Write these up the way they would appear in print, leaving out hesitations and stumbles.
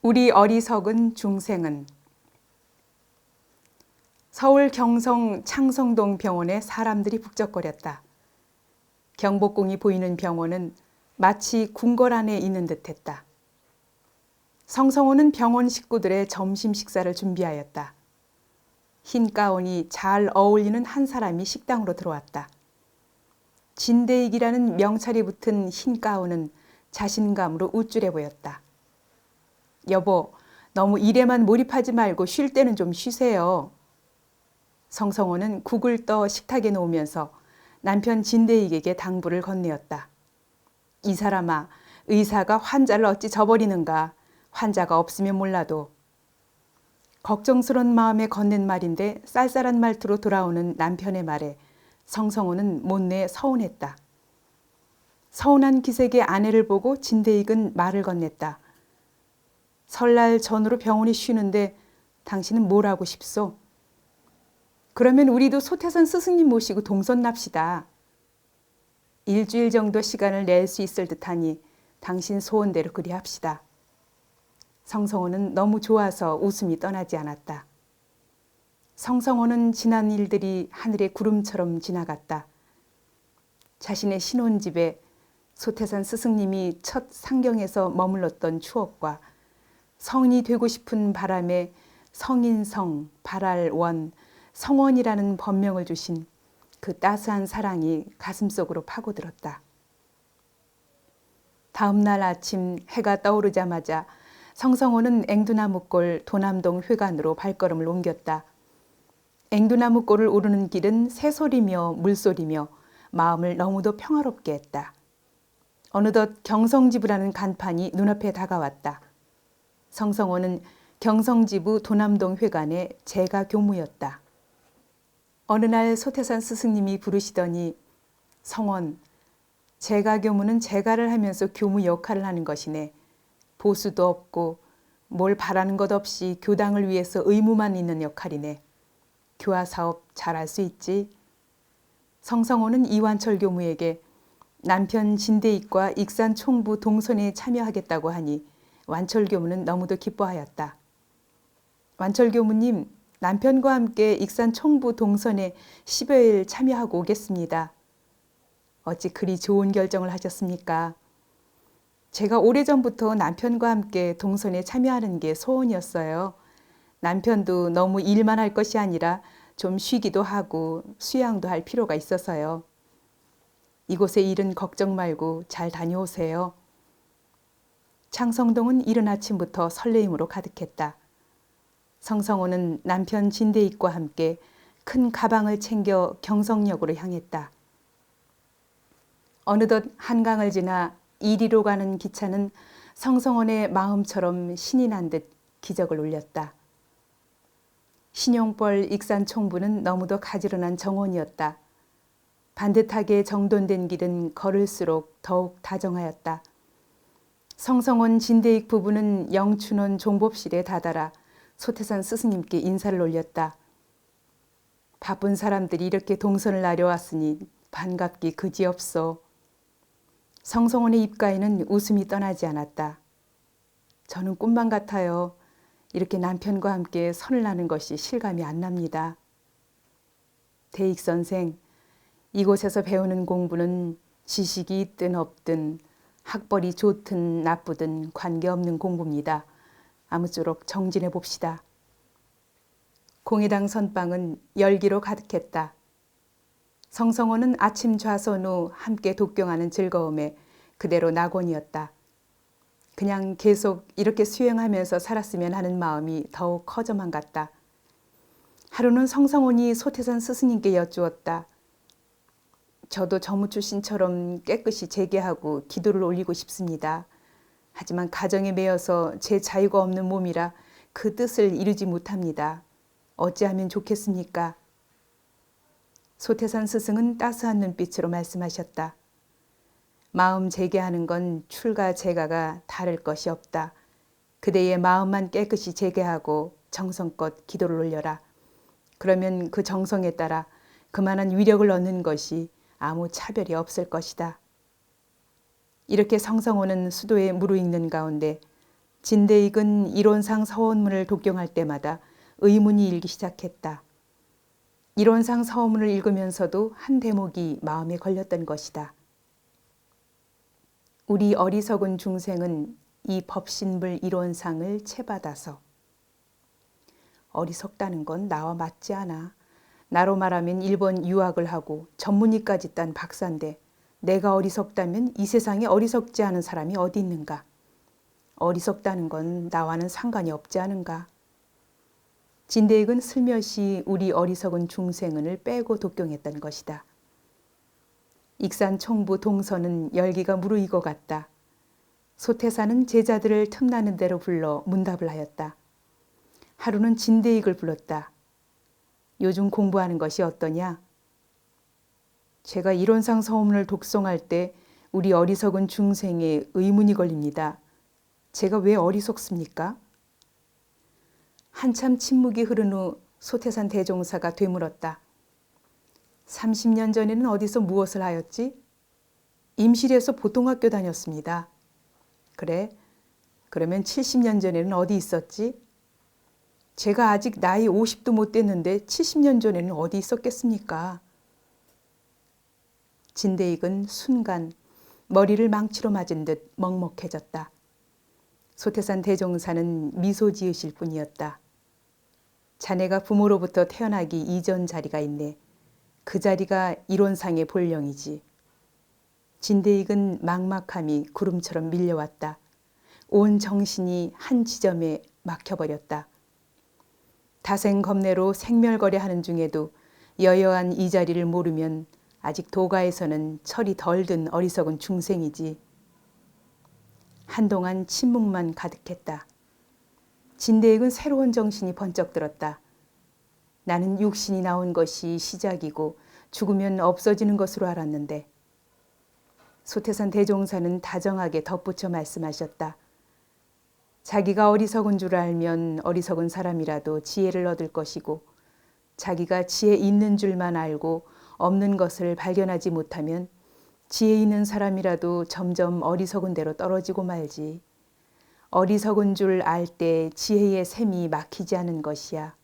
우리 어리석은 중생은. 서울 경성 창성동 병원에 사람들이 북적거렸다. 경복궁이 보이는 병원은 마치 궁궐 안에 있는 듯했다. 성성호는 병원 식구들의 점심 식사를 준비하였다. 흰 가운이 잘 어울리는 한 사람이 식당으로 들어왔다. 진대익이라는 명찰이 붙은 흰 가운은 자신감으로 우쭐해 보였다. 여보, 너무 일에만 몰입하지 말고 쉴 때는 좀 쉬세요. 성성호는 국을 떠 식탁에 놓으면서 남편 진대익에게 당부를 건네었다. 이 사람아, 의사가 환자를 어찌 저버리는가. 환자가 없으면 몰라도. 걱정스러운 마음에 건넨 말인데 쌀쌀한 말투로 돌아오는 남편의 말에 성성호는 못내 서운했다. 서운한 기색의 아내를 보고 진대익은 말을 건넸다. 설날 전후로 병원이 쉬는데 당신은 뭘 하고 싶소? 그러면 우리도 소태산 스승님 모시고 동선 납시다. 일주일 정도 시간을 낼 수 있을 듯하니 당신 소원대로 그리 합시다. 성성호는 너무 좋아서 웃음이 떠나지 않았다. 성성호는 지난 일들이 하늘의 구름처럼 지나갔다. 자신의 신혼집에 소태산 스승님이 첫 상경에서 머물렀던 추억과 성인이 되고 싶은 바람에 성인성, 발알원, 성원이라는 법명을 주신 그 따스한 사랑이 가슴속으로 파고들었다. 다음 날 아침 해가 떠오르자마자 성성호는 앵두나무골 도남동 회관으로 발걸음을 옮겼다. 앵두나무골을 오르는 길은 새소리며 물소리며 마음을 너무도 평화롭게 했다. 어느덧 경성지부라는 간판이 눈앞에 다가왔다. 성성호는 경성지부 도남동 회관의 재가 교무였다. 어느 날 소태산 스승님이 부르시더니 성원, 재가 교무는 재가를 하면서 교무 역할을 하는 것이네. 보수도 없고 뭘 바라는 것 없이 교당을 위해서 의무만 있는 역할이네. 교화 사업 잘할 수 있지? 성성호는 이완철 교무에게 남편 진대익과 익산 총부 동선에 참여하겠다고 하니 완철 교무는 너무도 기뻐하였다. 완철 교무님, 남편과 함께 익산 총부 동선에 10여일 참여하고 오겠습니다. 어찌 그리 좋은 결정을 하셨습니까? 제가 오래전부터 남편과 함께 동선에 참여하는 게 소원이었어요. 남편도 너무 일만 할 것이 아니라 좀 쉬기도 하고 수양도 할 필요가 있어서요. 이곳의 일은 걱정 말고 잘 다녀오세요. 창성동은 이른 아침부터 설레임으로 가득했다. 성성호는 남편 진대익과 함께 큰 가방을 챙겨 경성역으로 향했다. 어느덧 한강을 지나 이리로 가는 기차는 성성원의 마음처럼 신이 난 듯 기적을 울렸다. 신용벌 익산 총부는 너무도 가지런한 정원이었다. 반듯하게 정돈된 길은 걸을수록 더욱 다정하였다. 성성원 진대익 부부는 영춘원 종법실에 다다라 소태산 스승님께 인사를 올렸다. 바쁜 사람들이 이렇게 동선을 나려왔으니 반갑기 그지없소. 성성원의 입가에는 웃음이 떠나지 않았다. 저는 꿈만 같아요. 이렇게 남편과 함께 선을 나는 것이 실감이 안 납니다. 대익 선생, 이곳에서 배우는 공부는 지식이 있든 없든 학벌이 좋든 나쁘든 관계없는 공부입니다. 아무쪼록 정진해 봅시다. 공회당 선방은 열기로 가득했다. 성성호는 아침 좌선 후 함께 독경하는 즐거움에 그대로 낙원이었다. 그냥 계속 이렇게 수행하면서 살았으면 하는 마음이 더욱 커져만 갔다. 하루는 성성원이 소태산 스승님께 여쭈었다. 저도 전무 출신처럼 깨끗이 재개하고 기도를 올리고 싶습니다. 하지만 가정에 매여서 제 자유가 없는 몸이라 그 뜻을 이루지 못합니다. 어찌하면 좋겠습니까? 소태산 스승은 따스한 눈빛으로 말씀하셨다. 마음 재개하는 건 출가 재가가 다를 것이 없다. 그대의 마음만 깨끗이 재개하고 정성껏 기도를 올려라. 그러면 그 정성에 따라 그만한 위력을 얻는 것이 아무 차별이 없을 것이다. 이렇게 성성호는 수도에 무르익는 가운데 진대익은 이론상 서원문을 독경할 때마다 의문이 일기 시작했다. 이론상 서원문을 읽으면서도 한 대목이 마음에 걸렸던 것이다. 우리 어리석은 중생은 이 법신불 이론상을 채받아서. 어리석다는 건 나와 맞지 않아. 나로 말하면 일본 유학을 하고 전문의까지 딴 박사인데 내가 어리석다면 이 세상에 어리석지 않은 사람이 어디 있는가? 어리석다는 건 나와는 상관이 없지 않은가? 진대익은 슬며시 우리 어리석은 중생은을 빼고 독경했던 것이다. 익산 총부 동서는 열기가 무르익어 갔다. 소태사는 제자들을 틈나는 대로 불러 문답을 하였다. 하루는 진대익을 불렀다. 요즘 공부하는 것이 어떠냐? 제가 이론상 서문을 독송할 때 우리 어리석은 중생에 의문이 걸립니다. 제가 왜 어리석습니까? 한참 침묵이 흐른 후 소태산 대종사가 되물었다. 30년 전에는 어디서 무엇을 하였지? 임실에서 보통학교 다녔습니다. 그래? 그러면 70년 전에는 어디 있었지? 제가 아직 나이 50도 못 됐는데 70년 전에는 어디 있었겠습니까? 진대익은 순간 머리를 망치로 맞은 듯 먹먹해졌다. 소태산 대종사는 미소 지으실 뿐이었다. 자네가 부모로부터 태어나기 이전 자리가 있네. 그 자리가 이론상의 본령이지. 진대익은 막막함이 구름처럼 밀려왔다. 온 정신이 한 지점에 막혀버렸다. 다생겁내로 생멸거래하는 중에도 여여한 이 자리를 모르면 아직 도가에서는 철이 덜 든 어리석은 중생이지. 한동안 침묵만 가득했다. 진대익은 새로운 정신이 번쩍 들었다. 나는 육신이 나온 것이 시작이고 죽으면 없어지는 것으로 알았는데. 소태산 대종사는 다정하게 덧붙여 말씀하셨다. 자기가 어리석은 줄 알면 어리석은 사람이라도 지혜를 얻을 것이고 자기가 지혜 있는 줄만 알고 없는 것을 발견하지 못하면 지혜 있는 사람이라도 점점 어리석은 대로 떨어지고 말지. 어리석은 줄 알 때 지혜의 샘이 막히지 않은 것이야.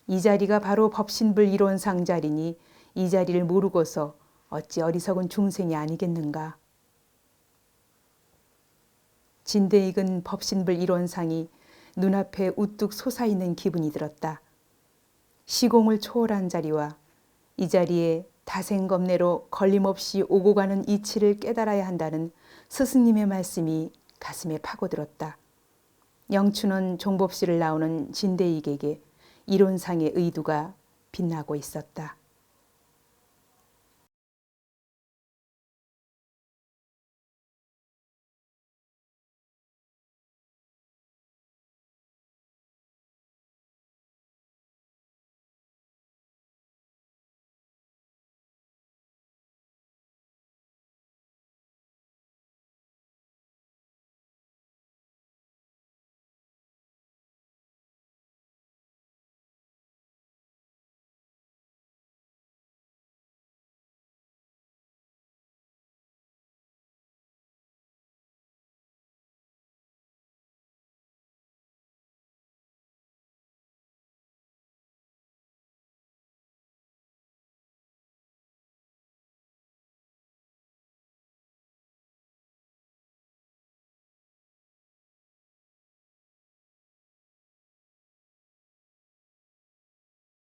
이 자리가 바로 법신불 이론상 자리니 이 자리를 모르고서 어찌 어리석은 중생이 아니겠는가. 진대익은 법신불 이론상이 눈앞에 우뚝 솟아있는 기분이 들었다. 시공을 초월한 자리와 이 자리에 다생겁내로 걸림없이 오고 가는 이치를 깨달아야 한다는 스승님의 말씀이 가슴에 파고들었다. 영춘원 종법시를 나오는 진대익에게 이론상의 의도가 빛나고 있었다.